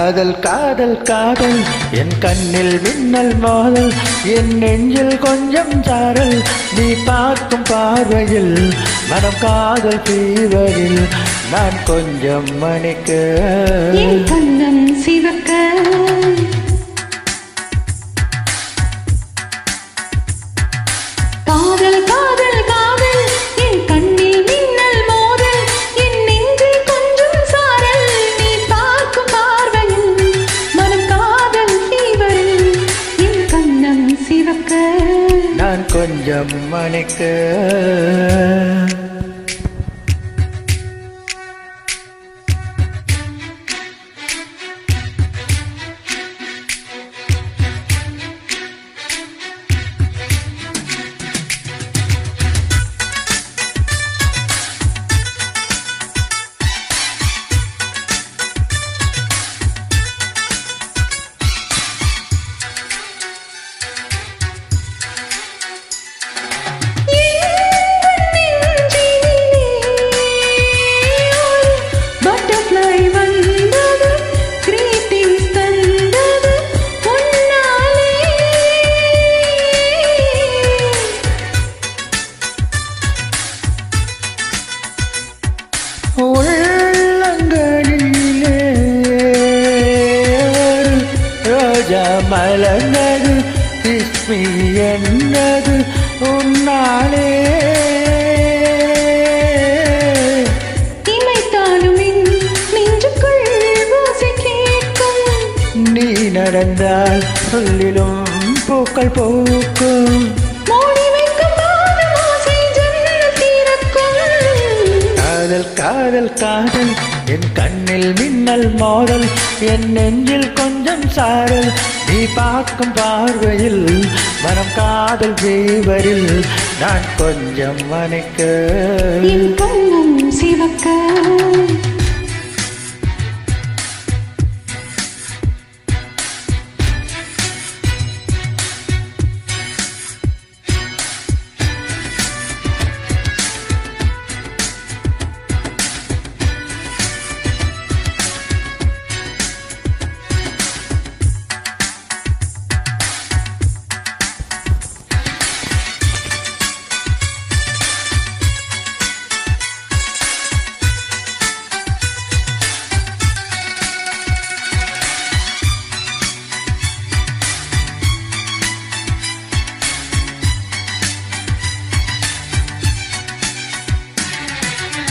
காதல் காதல் காதல் என் கண்ணில் மின்னல் மோதல் என் நெஞ்சில் கொஞ்சம் சாரல் நீ பார்க்கும் பார்வையில் மனம் காதல் தீவரில் நான் கொஞ்சம் மணிக்க என் கண்ணம் சிவக்க காதல் காதல் காதல் என் கண்ணில் மின்னல் மோதல் என் நெஞ்சில் கொஞ்சம் சாரல் நீ பார்க்கும் பார்வையில் மனம் காதல் தீவரில் என் கண்ணம் சிவக்க நான் கொஞ்சம் மணிக்க உள்ளங்களிலே ரோஜா மலர்ந்தது கிஸ்மி என்னது உன்னாலே இமைத்தாலும் நெஞ்சுக்குள் ஓசை கேட்கும் நீ நடந்தால் சொல்லிலும் பூக்கள் பூக்கும் காதல் காதல் காதல் என் கண்ணில் மின்னல் மோதல் என் நெஞ்சில் கொஞ்சம் சாரல் நீ பார்க்கும் பார்வையில் மனம் காதல் ஜீவரில் நான் கொஞ்சம் மணிக்க என் கண்ணம் சிவக்க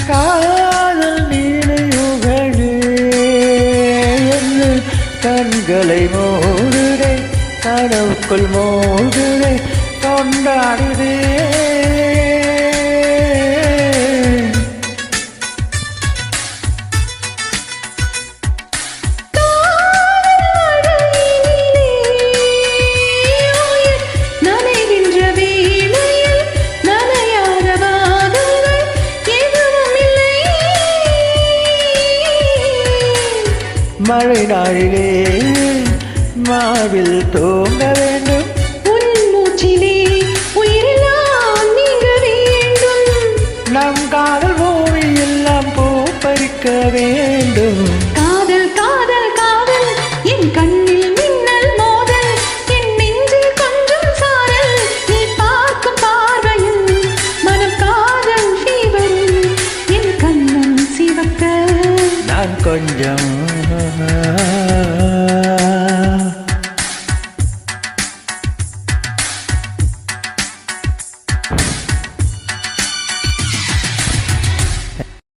காதல் நீலையுகளே என்று கண்களை மூடுதே கனவுக்குள் மூடுதே கொண்டாடுதே மழை நாளிலே மாவில் தூங்க வேண்டும் உன் மூச்சிலே உயிரெல்லாம் நீங்க வேண்டும் நம் காதல் பூமி எல்லாம் பூ பறிக்க வேண்டும் காதல் காதல் காதல் என் கண்ணில் மின்னல் மோதல் என் நெஞ்சில் கொஞ்சம் சாரல் நீ பார்க்கும் பார்வையில் மனம் காதல் ஃபீவரில் என் கண்ணம் சிவக்க நான் கொஞ்சம்